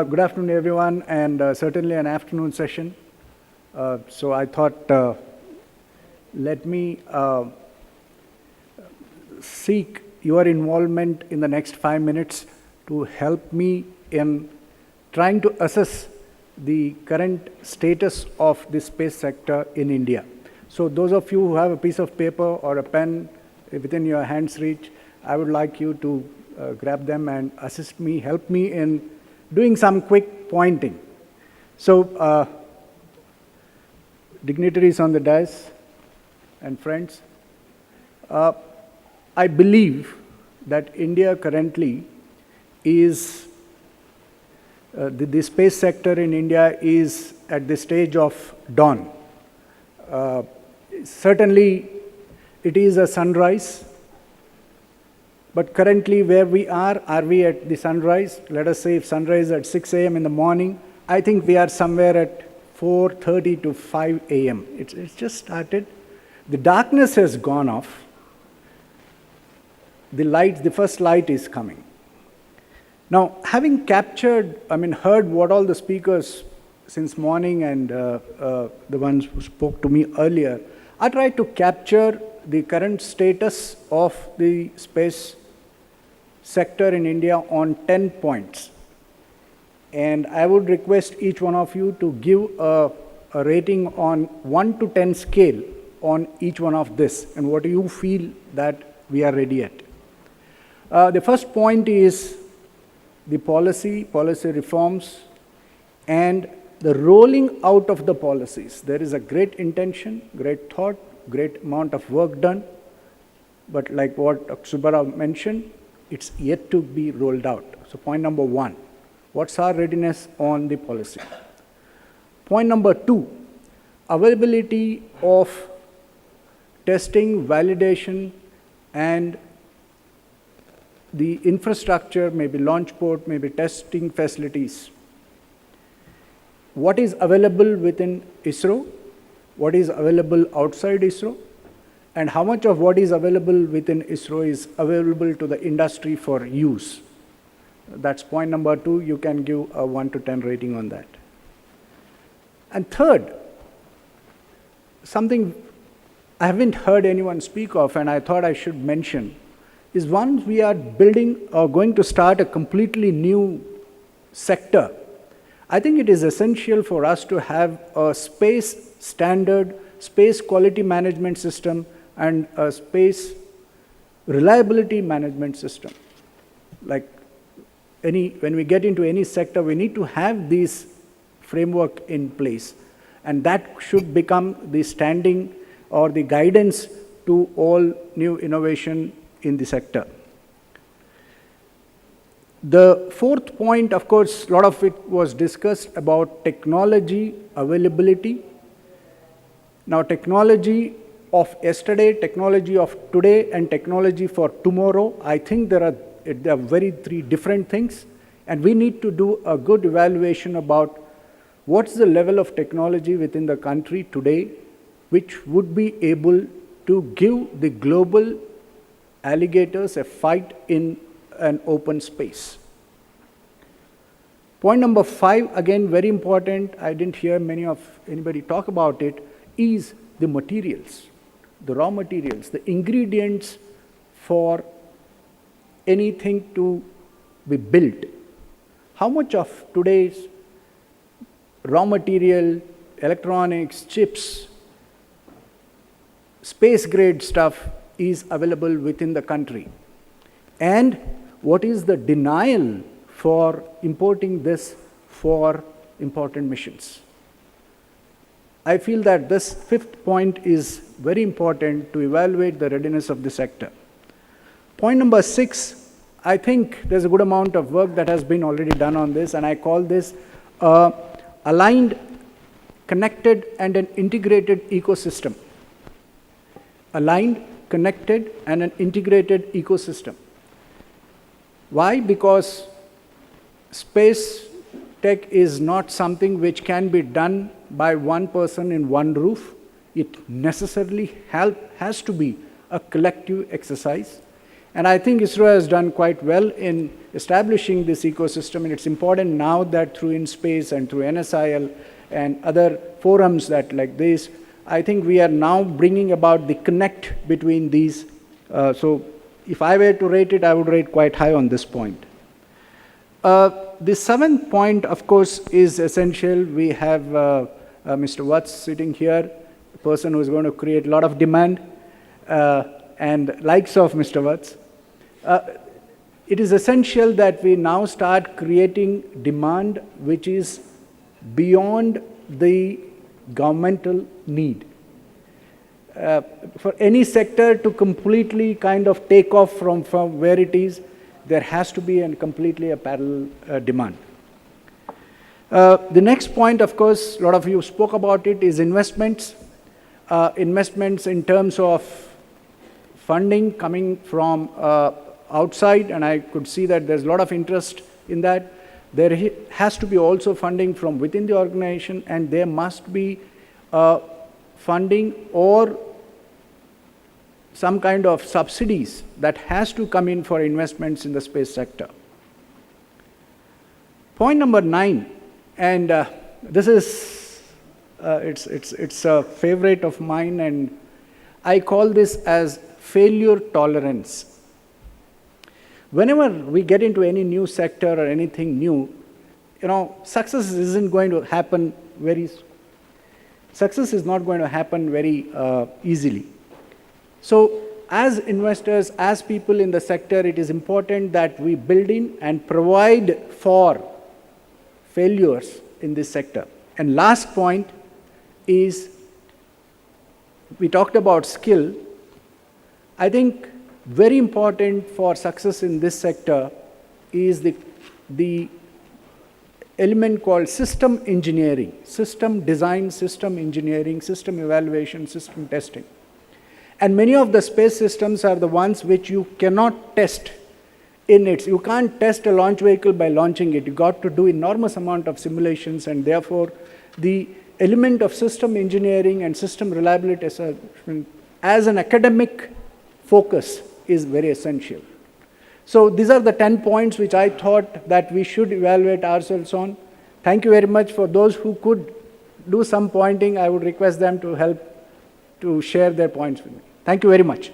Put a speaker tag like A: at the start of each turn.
A: Good afternoon, everyone, and certainly an afternoon session. So I thought, let me seek your involvement in the next 5 minutes to help me in trying to assess the current status of the space sector in India. So those of you who have a piece of paper or a pen within your hand's reach, I would like you to grab them and assist me, help me in doing some quick pointing. So, dignitaries on the dais and friends, I believe that India currently is, the space sector in India is at the stage of dawn. Certainly, it is a sunrise. But currently, where we are we at the sunrise? Let us say if sunrise at 6 a.m. in the morning, I think we are somewhere at 4:30 to 5 a.m. It's just started. The darkness has gone off. The first light is coming. Now, having heard what all the speakers since morning and the ones who spoke to me earlier, I tried to capture the current status of the space sector in India on 10 points. And I would request each one of you to give a rating on 1 to 10 scale on each one of this, and what do you feel that we are ready at. The first point is the policy reforms, and the rolling out of the policies. There is a great intention, great thought, great amount of work done, but like what Dr. Subbarao mentioned, it's yet to be rolled out. So point number 1, what's our readiness on the policy? Point number 2, availability of testing, validation, and the infrastructure, maybe launch port, maybe testing facilities. What is available within ISRO? What is available outside ISRO? And how much of what is available within ISRO is available to the industry for use? That's point number 2. You can give a 1 to 10 rating on that. And third, something I haven't heard anyone speak of and I thought I should mention is once we are building or going to start a completely new sector, I think it is essential for us to have a space standard, space quality management system, and a space reliability management system. Like when we get into any sector, we need to have this framework in place. And that should become the standing or the guidance to all new innovation in the sector. The fourth point, of course, a lot of it was discussed about technology availability. Now, technology of yesterday, technology of today, and technology for tomorrow, I think there are very 3 different things, and we need to do a good evaluation about what's the level of technology within the country today, which would be able to give the global alligators a fight in an open space. Point number 5, again very important, I didn't hear anybody talk about it, is the materials, the raw materials, the ingredients for anything to be built. How much of today's raw material, electronics, chips, space grade stuff is available within the country? And what is the denial for importing this for important missions? I feel that this 5th point is very important to evaluate the readiness of the sector. Point number 6, I think there's a good amount of work that has been already done on this, and I call this aligned, connected, and an integrated ecosystem. Aligned, connected, and an integrated ecosystem. Why? Because space tech is not something which can be done by one person in one roof. It necessarily has to be a collective exercise. And I think ISRO has done quite well in establishing this ecosystem, and it's important now that through InSpace and through NSIL and other forums that like this, I think we are now bringing about the connect between these. So if I were to rate it, I would rate quite high on this point. The seventh point, of course, is essential. We have Mr. Watts sitting here, a person who is going to create a lot of demand, and likes of Mr. Watts. It is essential that we now start creating demand which is beyond the governmental need. For any sector to completely kind of take off from where it is, there has to be completely a parallel demand. The next point, of course, a lot of you spoke about it, is investments. Investments in terms of funding coming from outside, and I could see that there's a lot of interest in that. There has to be also funding from within the organization, and there must be funding or some kind of subsidies that has to come in for investments in the space sector. Point number 9, and this is, it's a favorite of mine, and I call this as failure tolerance. Whenever we get into any new sector or anything new, success isn't going to happen success is not going to happen very easily. So as investors, as people in the sector, it is important that we build in and provide for failures in this sector. And last point is, we talked about skill. I think very important for success in this sector is the element called system engineering, system design, system engineering, system evaluation, system testing. And many of the space systems are the ones which you cannot test in it. You can't test a launch vehicle by launching it. You got to do enormous amount of simulations, and therefore the element of system engineering and system reliability assessment as an academic focus is very essential. So these are the 10 points which I thought that we should evaluate ourselves on. Thank you very much. For those who could do some pointing, I would request them to help to share their points with me. Thank you very much.